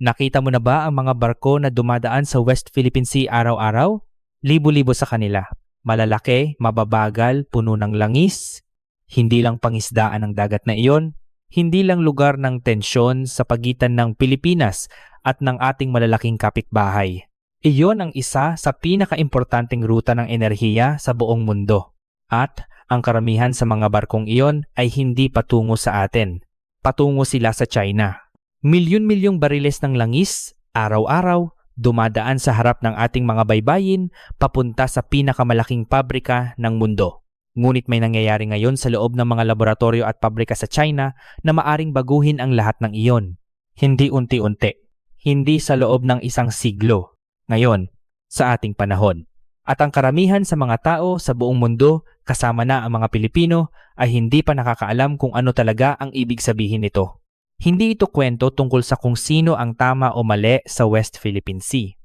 Nakita mo na ba ang mga barko na dumadaan sa West Philippine Sea araw-araw? Libo-libo sa kanila. Malalaki, mababagal, puno ng langis. Hindi lang pangisdaan ang dagat na iyon, hindi lang lugar ng tensyon sa pagitan ng Pilipinas at ng ating malalaking kapitbahay. Iyon ang isa sa pinakaimportanteng ruta ng enerhiya sa buong mundo. At ang karamihan sa mga barkong iyon ay hindi patungo sa atin. Patungo sila sa China. Milyon-milyong bariles ng langis, araw-araw, dumadaan sa harap ng ating mga baybayin papunta sa pinakamalaking pabrika ng mundo. Ngunit may nangyayari ngayon sa loob ng mga laboratorio at pabrika sa China na maaring baguhin ang lahat ng iyon. Hindi unti-unti. Hindi sa loob ng isang siglo. Ngayon, sa ating panahon. At ang karamihan sa mga tao sa buong mundo, kasama na ang mga Pilipino, ay hindi pa nakakaalam kung ano talaga ang ibig sabihin nito. Hindi ito kwento tungkol sa kung sino ang tama o mali sa West Philippine Sea.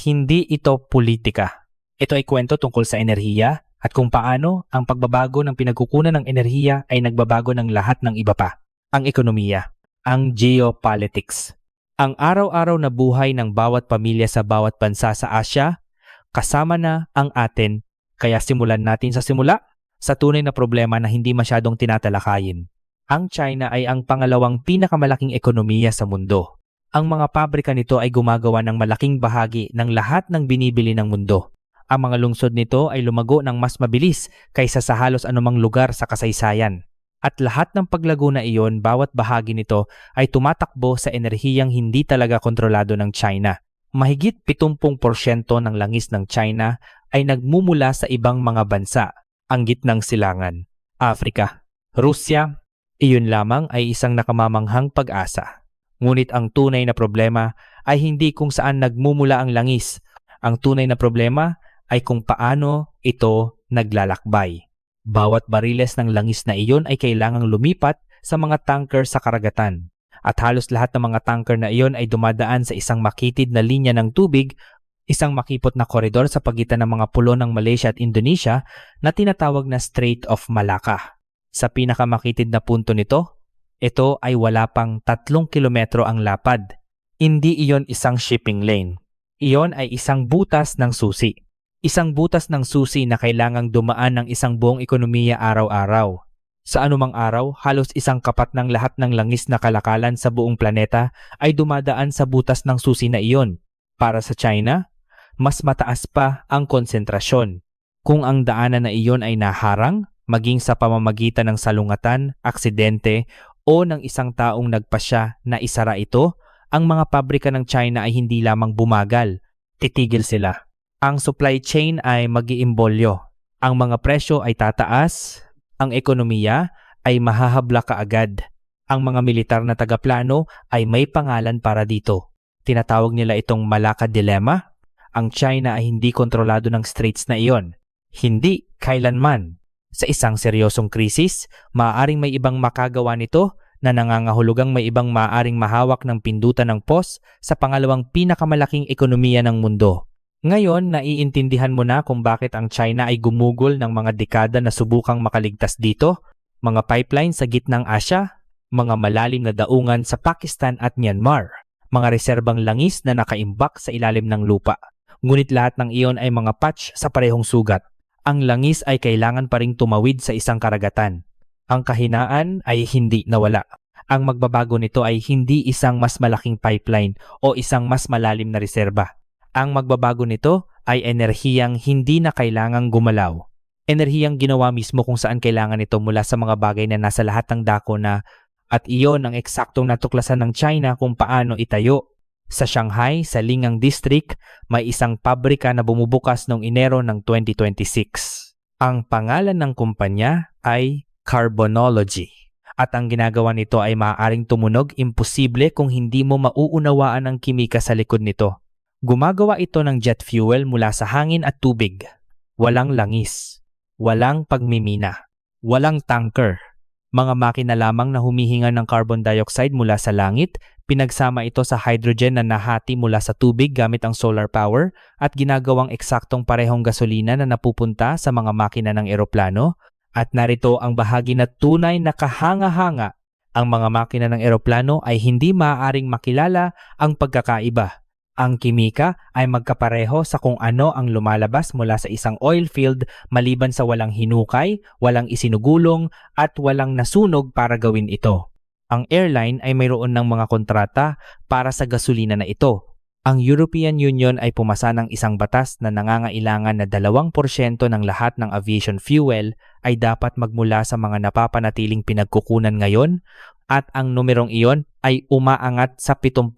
Hindi ito politika. Ito ay kwento tungkol sa enerhiya at kung paano ang pagbabago ng pinagkukunan ng enerhiya ay nagbabago ng lahat ng iba pa. Ang ekonomiya, ang geopolitics, ang araw-araw na buhay ng bawat pamilya sa bawat bansa sa Asia, kasama na ang atin. Kaya simulan natin sa simula, sa tunay na problema na hindi masyadong tinatalakayin. Ang China ay ang pangalawang pinakamalaking ekonomiya sa mundo. Ang mga pabrika nito ay gumagawa ng malaking bahagi ng lahat ng binibili ng mundo. Ang mga lungsod nito ay lumago ng mas mabilis kaysa sa halos anumang lugar sa kasaysayan. At lahat ng paglago na iyon, bawat bahagi nito ay tumatakbo sa enerhiyang hindi talaga kontrolado ng China. Mahigit 70% ng langis ng China ay nagmumula sa ibang mga bansa, ang gitnang silangan, Africa, Rusya. Iyon lamang ay isang nakamamanghang pag-asa. Ngunit ang tunay na problema ay hindi kung saan nagmumula ang langis. Ang tunay na problema ay kung paano ito naglalakbay. Bawat bariles ng langis na iyon ay kailangang lumipat sa mga tanker sa karagatan. At halos lahat ng mga tanker na iyon ay dumadaan sa isang makitid na linya ng tubig, isang makipot na koridor sa pagitan ng mga pulo ng Malaysia at Indonesia na tinatawag na Strait of Malacca. Sa pinakamakitid na punto nito, ito ay wala pang 3 kilometro ang lapad. Hindi iyon isang shipping lane. Iyon ay isang butas ng susi. Isang butas ng susi na kailangang dumaan ng isang buong ekonomiya araw-araw. Sa anumang araw, halos isang kapat ng lahat ng langis na kalakalan sa buong planeta ay dumadaan sa butas ng susi na iyon. Para sa China, mas mataas pa ang konsentrasyon. Kung ang daanan na iyon ay naharang, maging sa pamamagitan ng salungatan, aksidente o ng isang taong nagpasya na isara ito, ang mga pabrika ng China ay hindi lamang bumagal, titigil sila. Ang supply chain ay mag-iimbolyo, ang mga presyo ay tataas, ang ekonomiya ay mahahabla kaagad. Ang mga militar na tagaplano ay may pangalan para dito. Tinatawag nila itong Malacca Dilemma. Ang China ay hindi kontrolado ng straits na iyon. Hindi kailanman. Sa isang seryosong krisis, maaaring may ibang makagawa nito na nangangahulugang may ibang maaaring mahawak ng pindutan ng POS sa pangalawang pinakamalaking ekonomiya ng mundo. Ngayon, naiintindihan mo na kung bakit ang China ay gumugol ng mga dekada na subukang makaligtas dito, mga pipeline sa gitnang Asya, mga malalim na daungan sa Pakistan at Myanmar, mga reserbang langis na nakaimbak sa ilalim ng lupa. Ngunit lahat ng iyon ay mga patch sa parehong sugat. Ang langis ay kailangan pa ring tumawid sa isang karagatan. Ang kahinaan ay hindi nawala. Ang magbabago nito ay hindi isang mas malaking pipeline o isang mas malalim na reserba. Ang magbabago nito ay enerhiyang hindi na kailangang gumalaw. Enerhiyang ginawa mismo kung saan kailangan ito mula sa mga bagay na nasa lahat ng dako na at iyon ang eksaktong natuklasan ng China kung paano itayo. Sa Shanghai, sa Lingang District, may isang pabrika na bumubukas noong Enero ng 2026. Ang pangalan ng kumpanya ay Carbonology. At ang ginagawa nito ay maaaring tumunog imposible kung hindi mo mauunawaan ang kimika sa likod nito. Gumagawa ito ng jet fuel mula sa hangin at tubig. Walang langis. Walang pagmimina. Walang tanker. Mga makina lamang na humihinga ng carbon dioxide mula sa langit, pinagsama ito sa hydrogen na nahati mula sa tubig gamit ang solar power at ginagawang eksaktong parehong gasolina na napupunta sa mga makina ng eroplano. At narito ang bahagi na tunay na kahanga-hanga, Ang mga makina ng eroplano ay hindi maaaring makilala ang pagkakaiba. Ang kimika ay magkapareho sa kung ano ang lumalabas mula sa isang oil field maliban sa walang hinukay, walang isinugulong at walang nasunog para gawin ito. Ang airline ay mayroon ng mga kontrata para sa gasolina na ito. Ang European Union ay pumasa ng isang batas na nangangailangan na 2% ng lahat ng aviation fuel ay dapat magmula sa mga napapanatiling pinagkukunan ngayon at ang numerong iyon ay umaangat sa 70%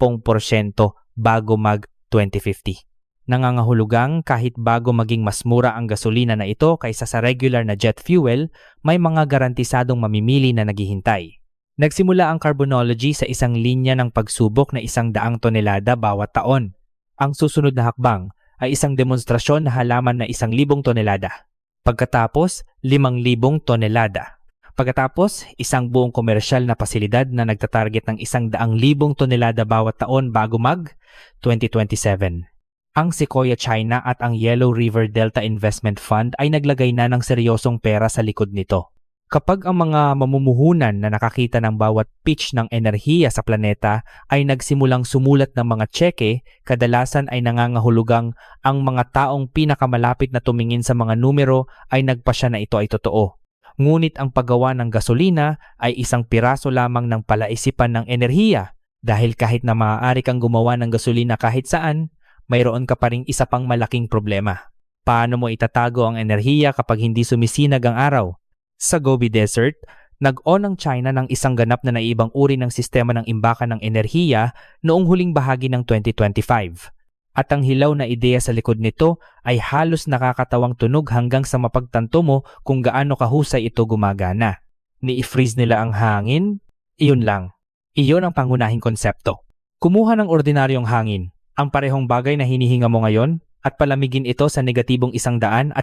bago mag-2050. Nangangahulugang kahit bago maging mas mura ang gasolina na ito kaysa sa regular na jet fuel, may mga garantisadong mamimili na naghihintay. Nagsimula ang carbonology sa isang linya ng pagsubok na 100 tonelada bawat taon. Ang susunod na hakbang ay isang demonstrasyon na halaman na 1,000 tonelada. Pagkatapos, 5,000 tonelada. Pagkatapos, isang buong komersyal na pasilidad na nagtatarget ng 100,000 tonelada bawat taon bago mag-2027. Ang Sequoia China at ang Yellow River Delta Investment Fund ay naglagay na ng seryosong pera sa likod nito. Kapag ang mga mamumuhunan na nakakita ng bawat pitch ng enerhiya sa planeta ay nagsimulang sumulat ng mga tseke, kadalasan ay nangangahulugang ang mga taong pinakamalapit na tumingin sa mga numero ay nagpasya na ito ay totoo. Ngunit ang paggawa ng gasolina ay isang piraso lamang ng palaisipan ng enerhiya dahil kahit na maaari kang gumawa ng gasolina kahit saan, mayroon ka pa ring isa pang malaking problema. Paano mo itatago ang enerhiya kapag hindi sumisinag ang araw? Sa Gobi Desert, nag-on ang China ng isang ganap na naiibang uri ng sistema ng imbakan ng enerhiya noong huling bahagi ng 2025. At ang hilaw na ideya sa likod nito ay halos nakakatawang tunog hanggang sa mapagtanto mo kung gaano kahusay ito gumagana. Ni-freeze nila ang hangin? Iyon lang. Iyon ang pangunahing konsepto. Kumuha ng ordinaryong hangin, ang parehong bagay na hinihinga mo ngayon, at palamigin ito sa negatibong 174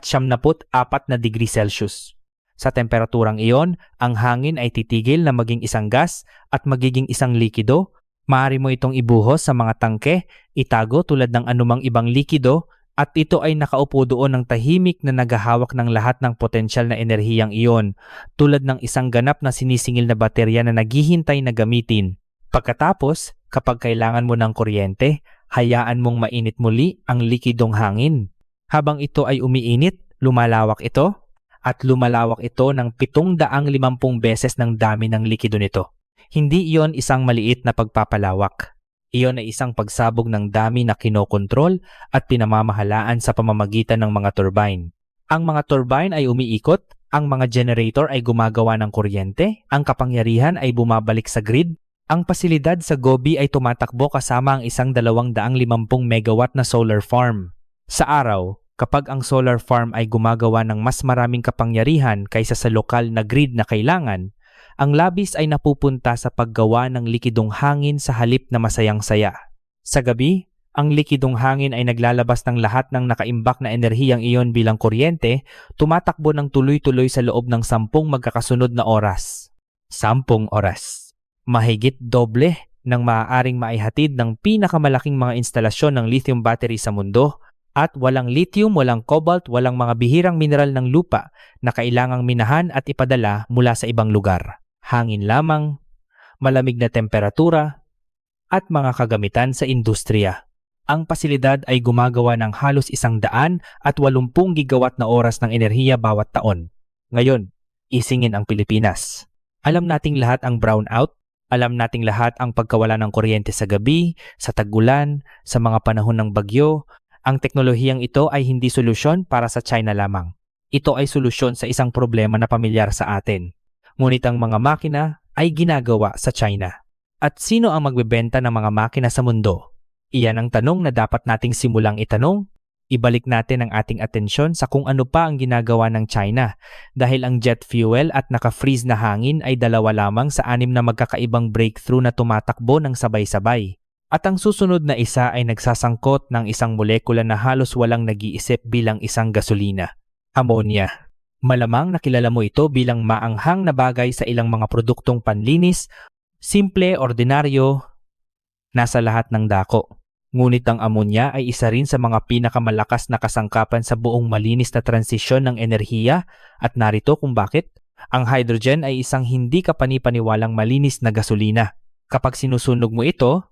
na degree Celsius. Sa temperaturang iyon, ang hangin ay titigil na maging isang gas at magiging isang likido. Maaari mo itong ibuhos sa mga tangke, itago tulad ng anumang ibang likido, at ito ay nakaupo doon ng tahimik na naghahawak ng lahat ng potensyal na enerhiyang iyon, tulad ng isang ganap na sinisingil na baterya na naghihintay na gamitin. Pagkatapos, kapag kailangan mo ng kuryente, hayaan mong mainit muli ang likidong hangin. Habang ito ay umiinit, lumalawak ito, at lumalawak ito ng 750 beses ng dami ng likido nito. Hindi iyon isang maliit na pagpapalawak. Iyon ay isang pagsabog ng dami na kinokontrol at pinamamahalaan sa pamamagitan ng mga turbine. Ang mga turbine ay umiikot, ang mga generator ay gumagawa ng kuryente, ang kapangyarihan ay bumabalik sa grid. Ang pasilidad sa Gobi ay tumatakbo kasama ang isang 250 megawatt na solar farm. Sa araw, kapag ang solar farm ay gumagawa ng mas maraming kapangyarihan kaysa sa lokal na grid na kailangan, ang labis ay napupunta sa paggawa ng likidong hangin sa halip na masayang-saya. Sa gabi, ang likidong hangin ay naglalabas ng lahat ng nakaimbak na enerhiyang iyon bilang kuryente, tumatakbo ng tuloy-tuloy sa loob ng 10 magkakasunod na oras. 10 oras. Mahigit doble ng maaaring maihatid ng pinakamalaking mga instalasyon ng lithium battery sa mundo. At walang lithium, walang cobalt, walang mga bihirang mineral ng lupa na kailangang minahan at ipadala mula sa ibang lugar. Hangin lamang, malamig na temperatura, at mga kagamitan sa industriya. Ang pasilidad ay gumagawa ng halos 180 gigawatt na oras ng enerhiya bawat taon. Ngayon, isingin ang Pilipinas. Alam nating lahat ang brownout, alam nating lahat ang pagkawala ng kuryente sa gabi, sa tag-ulan, sa mga panahon ng bagyo. Ang teknolohiyang ito ay hindi solusyon para sa China lamang. Ito ay solusyon sa isang problema na pamilyar sa atin. Ngunit ang mga makina ay ginagawa sa China. At sino ang magbebenta ng mga makina sa mundo? Iyan ang tanong na dapat nating simulang itanong. Ibalik natin ang ating atensyon sa kung ano pa ang ginagawa ng China dahil ang jet fuel at naka-freeze na hangin ay 2 lamang sa 6 na magkakaibang breakthrough na tumatakbo ng sabay-sabay. At ang susunod na isa ay nagsasangkot ng isang molekula na halos walang nag-iisip bilang isang gasolina. Ammonia. Malamang nakilala mo ito bilang maanghang na bagay sa ilang mga produktong panlinis, simple, ordinaryo, nasa lahat ng dako. Ngunit ang ammonia ay isa rin sa mga pinakamalakas na kasangkapan sa buong malinis na transisyon ng enerhiya at narito kung bakit. Ang hydrogen ay isang hindi kapani-paniwalang malinis na gasolina. Kapag sinusunog mo ito,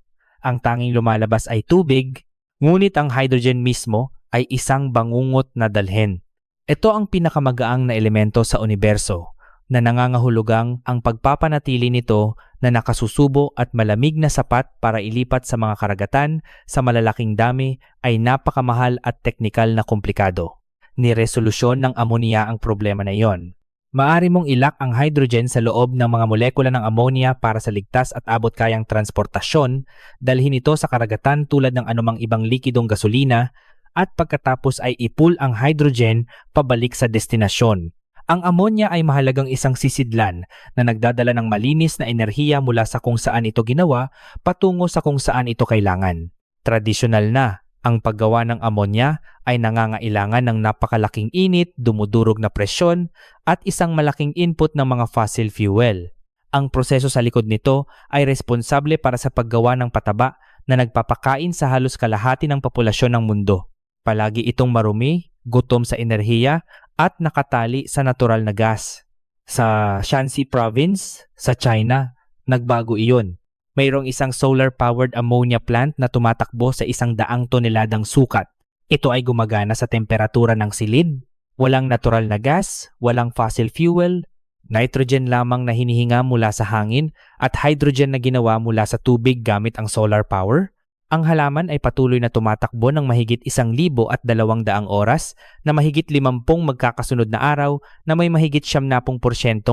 ang tanging lumalabas ay tubig, ngunit ang hydrogen mismo ay isang bangungot na dalhen. Ito ang pinakamagaang na elemento sa universo na nangangahulugang ang pagpapanatili nito na nakasusubo at malamig na sapat para ilipat sa mga karagatan sa malalaking dami ay napakamahal at teknikal na komplikado. Niresolusyon ng ammonia ang problema na iyon. Maaari mong ilak ang hydrogen sa loob ng mga molekula ng ammonia para sa ligtas at abot-kayang transportasyon, dalhin ito sa karagatan tulad ng anumang ibang likidong gasolina at pagkatapos ay ipul ang hydrogen pabalik sa destinasyon. Ang ammonia ay mahalagang isang sisidlan na nagdadala ng malinis na enerhiya mula sa kung saan ito ginawa patungo sa kung saan ito kailangan. Tradisyonal na, ang paggawa ng ammonia ay nangangailangan ng napakalaking init, dumudurog na presyon at isang malaking input ng mga fossil fuel. Ang proseso sa likod nito ay responsable para sa paggawa ng pataba na nagpapakain sa halos kalahati ng populasyon ng mundo. Palagi itong marumi, gutom sa enerhiya at nakatali sa natural na gas. Sa Shanxi Province, sa China, nagbago iyon. Mayroong isang solar-powered ammonia plant na tumatakbo sa 100 toneladang sukat. Ito ay gumagana sa temperatura ng silid, walang natural na gas, walang fossil fuel, nitrogen lamang na hinihinga mula sa hangin at hydrogen na ginawa mula sa tubig gamit ang solar power. Ang halaman ay patuloy na tumatakbo ng mahigit 1,200 oras na mahigit 50 magkakasunod na araw na may mahigit 70%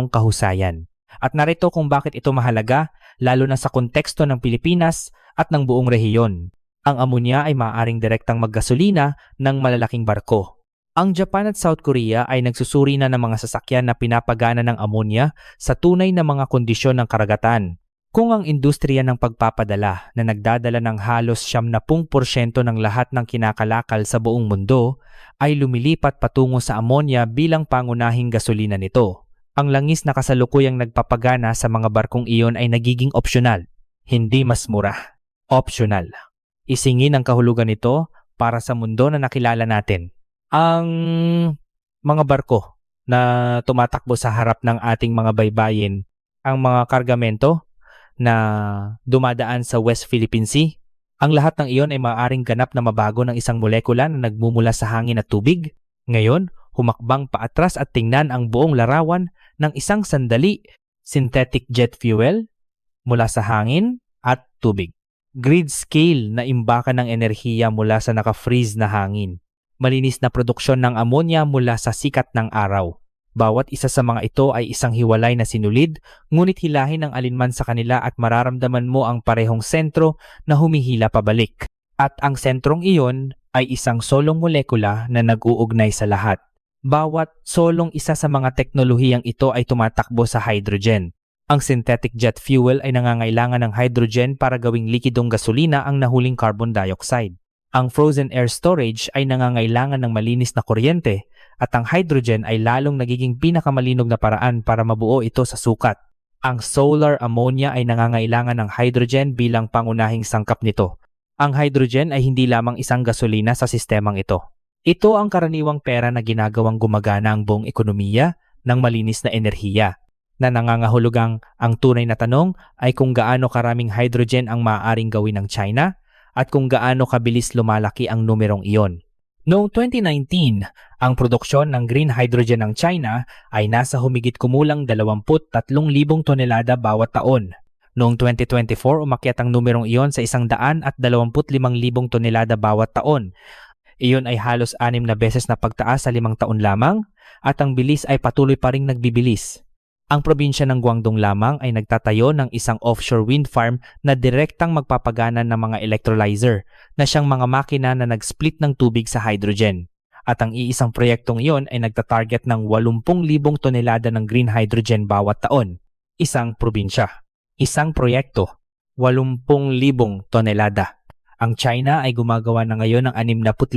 kahusayan. At narito kung bakit ito mahalaga, lalo na sa konteksto ng Pilipinas at ng buong rehiyon. Ang ammonia ay maaaring direktang maggasolina ng malalaking barko. Ang Japan at South Korea ay nagsusuri na ng mga sasakyan na pinapagana ng ammonia sa tunay na mga kondisyon ng karagatan. Kung ang industriya ng pagpapadala na nagdadala ng halos 70% ng lahat ng kinakalakal sa buong mundo ay lumilipat patungo sa ammonia bilang pangunahing gasolina nito, ang langis na kasalukuyang nagpapagana sa mga barkong iyon ay nagiging opsyonal, hindi mas mura. Opsyonal. Isingin ang kahulugan nito para sa mundo na nakilala natin. Ang mga barko na tumatakbo sa harap ng ating mga baybayin, ang mga kargamento na dumadaan sa West Philippine Sea, ang lahat ng iyon ay maaaring ganap na mabago ng isang molekula na nagmumula sa hangin at tubig. Ngayon, humakbang paatras at tingnan ang buong larawan ng isang sandali, synthetic jet fuel mula sa hangin at tubig. Grid scale na imbakan ng enerhiya mula sa naka-freeze na hangin. Malinis na produksyon ng ammonia mula sa sikat ng araw. Bawat isa sa mga ito ay isang hiwalay na sinulid, ngunit hilahin ang alinman sa kanila at mararamdaman mo ang parehong sentro na humihila pabalik. At ang sentrong iyon ay isang solong molekula na nag-uugnay sa lahat. Bawat solong isa sa mga teknolohiyang ito ay tumatakbo sa hydrogen. Ang synthetic jet fuel ay nangangailangan ng hydrogen para gawing likidong gasolina ang nahuling carbon dioxide. Ang frozen air storage ay nangangailangan ng malinis na kuryente at ang hydrogen ay lalong nagiging pinakamalinog na paraan para mabuo ito sa sukat. Ang solar ammonia ay nangangailangan ng hydrogen bilang pangunahing sangkap nito. Ang hydrogen ay hindi lamang isang gasolina sa sistemang ito. Ito ang karaniwang pera na ginagawang gumagana ang buong ekonomiya ng malinis na enerhiya. Na nangangahulugang ang tunay na tanong ay kung gaano karaming hydrogen ang maaaring gawin ng China at kung gaano kabilis lumalaki ang numerong iyon. Noong 2019, ang produksyon ng green hydrogen ng China ay nasa humigit kumulang 23,000 tonelada bawat taon. Noong 2024, umakyat ang numerong iyon sa 125,000 tonelada bawat taon. Iyon ay halos 6 na beses na pagtaas sa 5 taon lamang at ang bilis ay patuloy pa ring nagbibilis. Ang probinsya ng Guangdong lamang ay nagtatayo ng isang offshore wind farm na direktang magpapagana ng mga electrolyzer na siyang mga makina na nag-split ng tubig sa hydrogen. At ang iisang proyektong iyon ay nagtatarget ng 80,000 tonelada ng green hydrogen bawat taon. Isang probinsya. Isang proyekto. 80,000 tonelada. Ang China ay gumagawa na ngayon ng 65%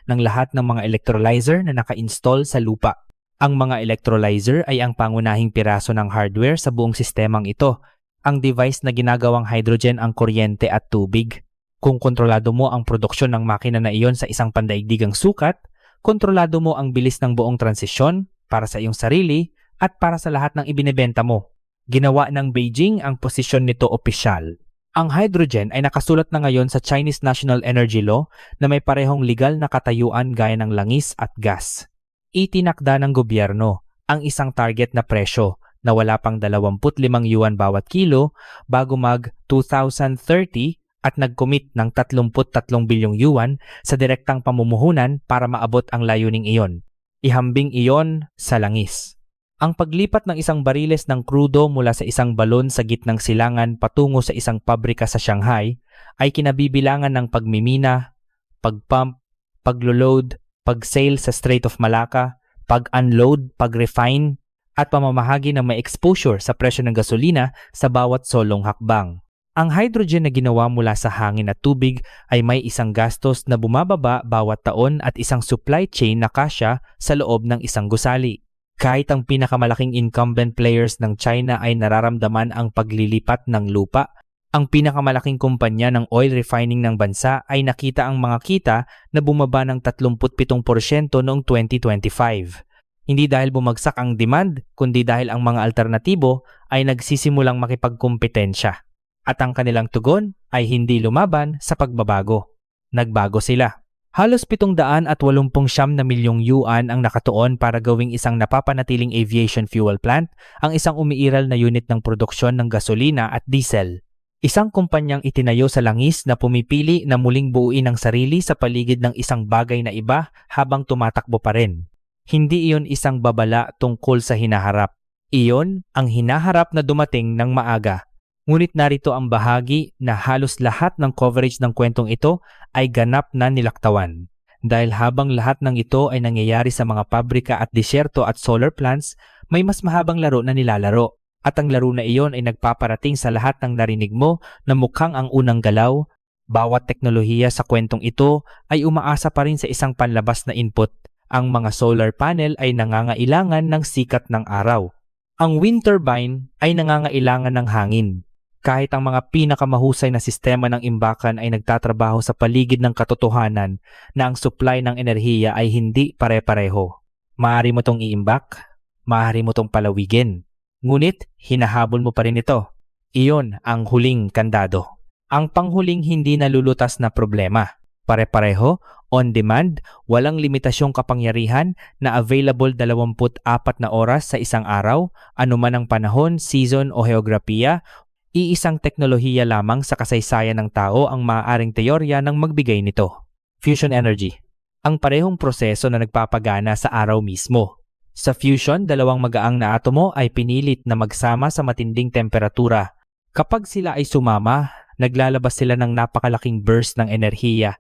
ng lahat ng mga electrolyzer na naka-install sa lupa. Ang mga electrolyzer ay ang pangunahing piraso ng hardware sa buong sistemang ito. Ang device na ginagawang hydrogen ang kuryente at tubig. Kung kontrolado mo ang produksyon ng makina na iyon sa isang pandaigdigang sukat, kontrolado mo ang bilis ng buong transisyon para sa iyong sarili at para sa lahat ng ibinebenta mo. Ginawa ng Beijing ang posisyon nito opisyal. Ang hydrogen ay nakasulat na ngayon sa Chinese National Energy Law na may parehong legal na katayuan gaya ng langis at gas. Itinakda ng gobyerno ang isang target na presyo na wala pang 25 yuan bawat kilo bago mag 2030 at nag-commit ng 33 bilyong yuan sa direktang pamumuhunan para maabot ang layuning iyon. Ihambing iyon sa langis. Ang paglipat ng isang bariles ng krudo mula sa isang balon sa gitnang silangan patungo sa isang pabrika sa Shanghai ay kinabibilangan ng pagmimina, pagpump, paglo-load, pag-sail sa Strait of Malacca, pag-unload, pag-refine, at pamamahagi ng may exposure sa presyo ng gasolina sa bawat solong hakbang. Ang hydrogen na ginawa mula sa hangin at tubig ay may isang gastos na bumababa bawat taon at isang supply chain na kasya sa loob ng isang gusali. Kahit ang pinakamalaking incumbent players ng China ay nararamdaman ang paglilipat ng lupa, ang pinakamalaking kumpanya ng oil refining ng bansa ay nakita ang mga kita na bumaba ng 37% noong 2025. Hindi dahil bumagsak ang demand, kundi dahil ang mga alternatibo ay nagsisimulang makipagkumpetensya. At ang kanilang tugon ay hindi lumaban sa pagbabago. Nagbago sila. Halos 789 milyong yuan ang nakatuon para gawing isang napapanatiling aviation fuel plant ang isang umiiral na unit ng produksyon ng gasolina at diesel. Isang kumpanyang itinayo sa langis na pumipili na muling buuin ang sarili sa paligid ng isang bagay na iba habang tumatakbo pa rin. Hindi iyon isang babala tungkol sa hinaharap. Iyon ang hinaharap na dumating ng maaga. Ngunit narito ang bahagi na halos lahat ng coverage ng kwentong ito ay ganap na nilaktawan. Dahil habang lahat ng ito ay nangyayari sa mga pabrika at disyerto at solar plants, may mas mahabang laro na nilalaro. At ang laro na iyon ay nagpaparating sa lahat ng narinig mo na mukhang ang unang galaw. Bawat teknolohiya sa kwentong ito ay umaasa pa rin sa isang panlabas na input. Ang mga solar panel ay nangangailangan ng sikat ng araw. Ang wind turbine ay nangangailangan ng hangin. Kahit ang mga pinakamahusay na sistema ng imbakan ay nagtatrabaho sa paligid ng katotohanan na ang supply ng enerhiya ay hindi pare-pareho. Maaari mo tong iimbak, maaari mo tong palawigin. Ngunit, hinahabol mo pa rin ito. Iyon ang huling kandado. Ang panghuling hindi nalulutas na problema. Pare-pareho, on demand, walang limitasyong kapangyarihan na available 24 na oras sa isang araw, anuman ang panahon, season o heograpiya. Iisang teknolohiya lamang sa kasaysayan ng tao ang maaaring teorya ng magbigay nito. Fusion energy. Ang parehong proseso na nagpapagana sa araw mismo. Sa fusion, dalawang magaang na atomo ay pinilit na magsama sa matinding temperatura. Kapag sila ay sumama, naglalabas sila ng napakalaking burst ng enerhiya.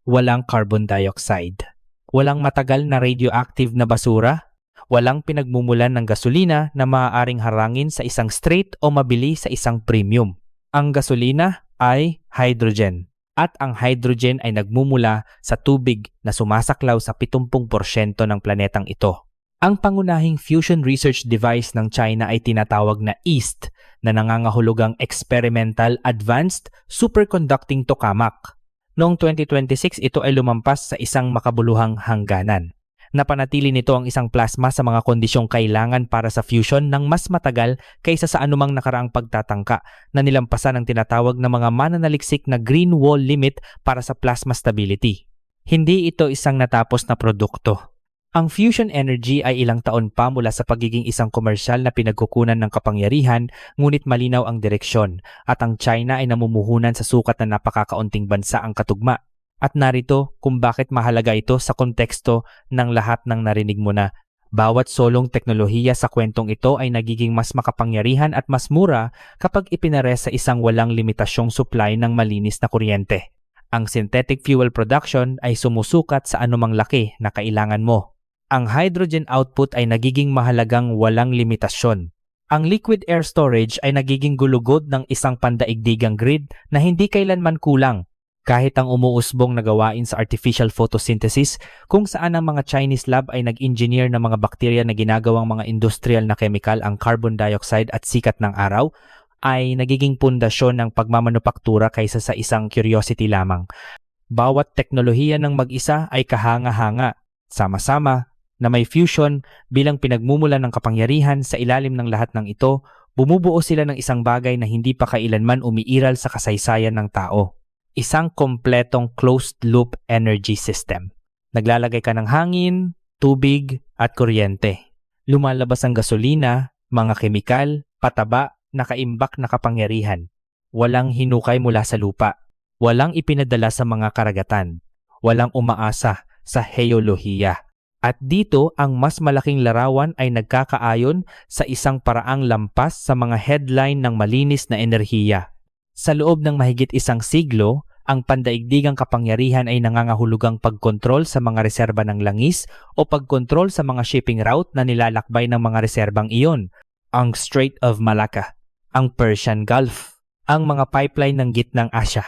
Walang carbon dioxide. Walang matagal na radioactive na basura. Walang pinagmumulan ng gasolina na maaaring harangin sa isang straight o mabili sa isang premium. Ang gasolina ay hydrogen. At ang hydrogen ay nagmumula sa tubig na sumasaklaw sa 70% ng planetang ito. Ang pangunahing fusion research device ng China ay tinatawag na EAST na nangangahulugang Experimental Advanced Superconducting Tokamak. Noong 2026, ito ay lumampas sa isang makabuluhang hangganan. Napanatili nito ang isang plasma sa mga kondisyong kailangan para sa fusion ng mas matagal kaysa sa anumang nakaraang pagtatangka na nilampasan ang tinatawag na mga mananaliksik na green wall limit para sa plasma stability. Hindi ito isang natapos na produkto. Ang fusion energy ay ilang taon pa mula sa pagiging isang komersyal na pinagkukunan ng kapangyarihan, ngunit malinaw ang direksyon at ang China ay namumuhunan sa sukat na napakakaunting bansa ang katugma. At narito kung bakit mahalaga ito sa konteksto ng lahat ng narinig mo na. Bawat solong teknolohiya sa kwentong ito ay nagiging mas makapangyarihan at mas mura kapag ipinares sa isang walang limitasyong supply ng malinis na kuryente. Ang synthetic fuel production ay sumusukat sa anumang laki na kailangan mo. Ang hydrogen output ay nagiging mahalagang walang limitasyon. Ang liquid air storage ay nagiging gulugod ng isang pandaigdigang grid na hindi kailanman kulang. Kahit ang umuusbong na gawain sa artificial photosynthesis, kung saan ang mga Chinese lab ay nag-engineer ng mga bakterya na ginagawang mga industrial na chemical ang carbon dioxide at sikat ng araw, ay nagiging pundasyon ng pagmamanupaktura kaysa sa isang curiosity lamang. Bawat teknolohiya ng mag-isa ay kahanga-hanga. Sama-sama, na may fusion bilang pinagmumulan ng kapangyarihan. Sa ilalim ng lahat ng ito, bumubuo sila ng isang bagay na hindi pa kailanman umiiral sa kasaysayan ng tao. Isang kompletong closed-loop energy system. Naglalagay ka ng hangin, tubig, at kuryente. Lumalabas ang gasolina, mga kemikal, pataba, nakaimbak na kapangyarihan. Walang hinukay mula sa lupa. Walang ipinadala sa mga karagatan. Walang umaasa sa heolohiya. At dito, ang mas malaking larawan ay nagkakaayon sa isang paraang lampas sa mga headline ng malinis na enerhiya. Sa loob ng mahigit isang siglo, ang pandaigdigang kapangyarihan ay nangangahulugang pagkontrol sa mga reserba ng langis o pagkontrol sa mga shipping route na nilalakbay ng mga reserbang iyon, ang Strait of Malacca, ang Persian Gulf, ang mga pipeline ng gitnang Asya.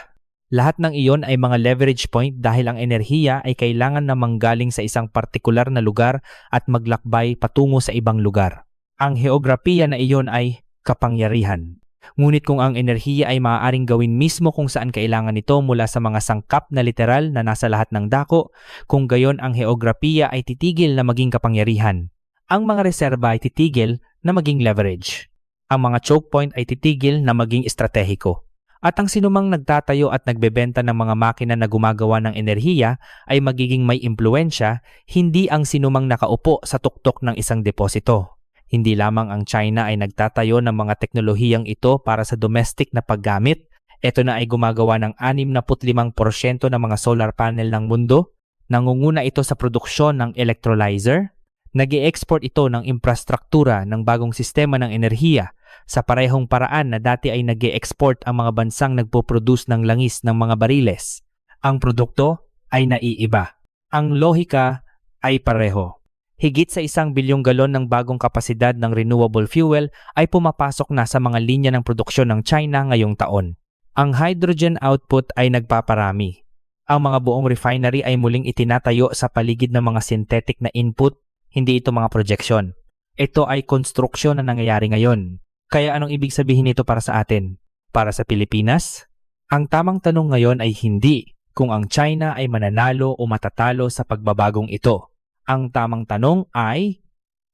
Lahat ng iyon ay mga leverage point dahil ang enerhiya ay kailangan na manggaling sa isang partikular na lugar at maglakbay patungo sa ibang lugar. Ang heograpiya na iyon ay kapangyarihan. Ngunit kung ang enerhiya ay maaaring gawin mismo kung saan kailangan ito mula sa mga sangkap na literal na nasa lahat ng dako, kung gayon ang heograpiya ay titigil na maging kapangyarihan. Ang mga reserba ay titigil na maging leverage. Ang mga choke point ay titigil na maging estratehiko. At ang sinumang nagtatayo at nagbebenta ng mga makina na gumagawa ng enerhiya ay magiging may impluensya, hindi ang sinumang nakaupo sa tuktok ng isang deposito. Hindi lamang ang China ay nagtatayo ng mga teknolohiyang ito para sa domestic na paggamit. Ito na ay gumagawa ng 65% ng mga solar panel ng mundo. Nangunguna ito sa produksyon ng electrolyzer. Nag-e-export ito ng infrastruktura ng bagong sistema ng enerhiya sa parehong paraan na dati ay nag-e-export ang mga bansang nagpo-produce ng langis ng mga bariles. Ang produkto ay naiiba. Ang lohika ay pareho. Higit sa 1 bilyong galon ng bagong kapasidad ng renewable fuel ay pumapasok na sa mga linya ng produksyon ng China ngayong taon. Ang hydrogen output ay nagpaparami. Ang mga buong refinery ay muling itinatayo sa paligid ng mga synthetic na input, hindi ito mga projection. Ito ay konstruksyon na nangyayari ngayon. Kaya anong ibig sabihin nito para sa atin? Para sa Pilipinas? Ang tamang tanong ngayon ay hindi kung ang China ay mananalo o matatalo sa pagbabagong ito. Ang tamang tanong ay,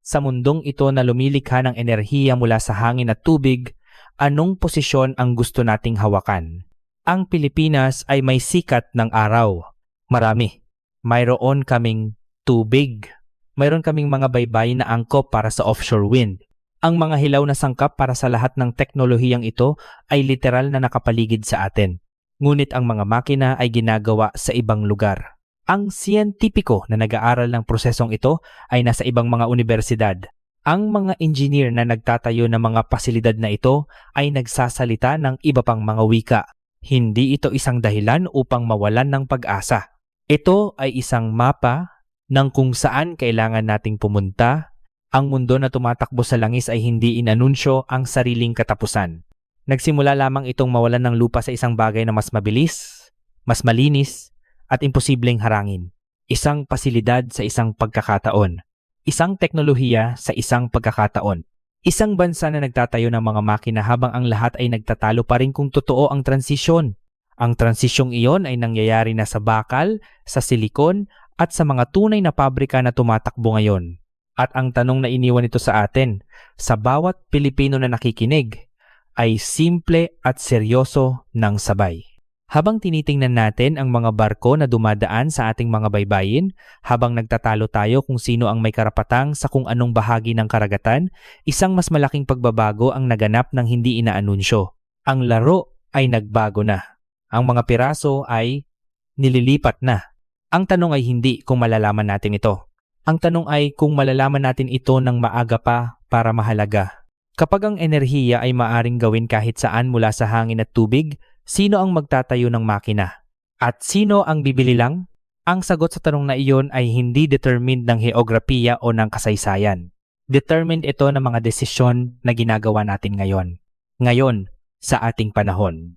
sa mundong ito na lumilikha ng enerhiya mula sa hangin at tubig, anong posisyon ang gusto nating hawakan? Ang Pilipinas ay may sikat ng araw. Marami. Mayroon kaming tubig. Mayroon kaming mga baybay na angkop para sa offshore wind. Ang mga hilaw na sangkap para sa lahat ng teknolohiyang ito ay literal na nakapaligid sa atin. Ngunit ang mga makina ay ginagawa sa ibang lugar. Ang siyentipiko na nag-aaral ng prosesong ito ay nasa ibang mga universidad. Ang mga engineer na nagtatayo ng mga pasilidad na ito ay nagsasalita ng iba pang mga wika. Hindi ito isang dahilan upang mawalan ng pag-asa. Ito ay isang mapa ng kung saan kailangan nating pumunta. Ang mundo na tumatakbo sa langis ay hindi inanunsyo ang sariling katapusan. Nagsimula lamang itong mawalan ng lupa sa isang bagay na mas mabilis, mas malinis, at imposibleng harangin. Isang pasilidad sa isang pagkakataon. Isang teknolohiya sa isang pagkakataon. Isang bansa na nagtatayo ng mga makina habang ang lahat ay nagtatalo pa rin kung totoo ang transisyon. Ang transisyong iyon ay nangyayari na sa bakal, sa silikon, at sa mga tunay na pabrika na tumatakbo ngayon. At ang tanong na iniwan ito sa atin, sa bawat Pilipino na nakikinig, ay simple at seryoso ng sabay. Habang tinitingnan natin ang mga barko na dumadaan sa ating mga baybayin, habang nagtatalo tayo kung sino ang may karapatang sa kung anong bahagi ng karagatan, isang mas malaking pagbabago ang naganap ng hindi inaanunsyo. Ang laro ay nagbago na. Ang mga piraso ay nililipat na. Ang tanong ay hindi kung malalaman natin ito. Ang tanong ay kung malalaman natin ito ng maaga pa para mahalaga. Kapag ang enerhiya ay maaring gawin kahit saan mula sa hangin at tubig, sino ang magtatayo ng makina? At sino ang bibili lang? Ang sagot sa tanong na iyon ay hindi determined ng heograpiya o ng kasaysayan. Determined ito ng mga desisyon na ginagawa natin ngayon. Ngayon, sa ating panahon.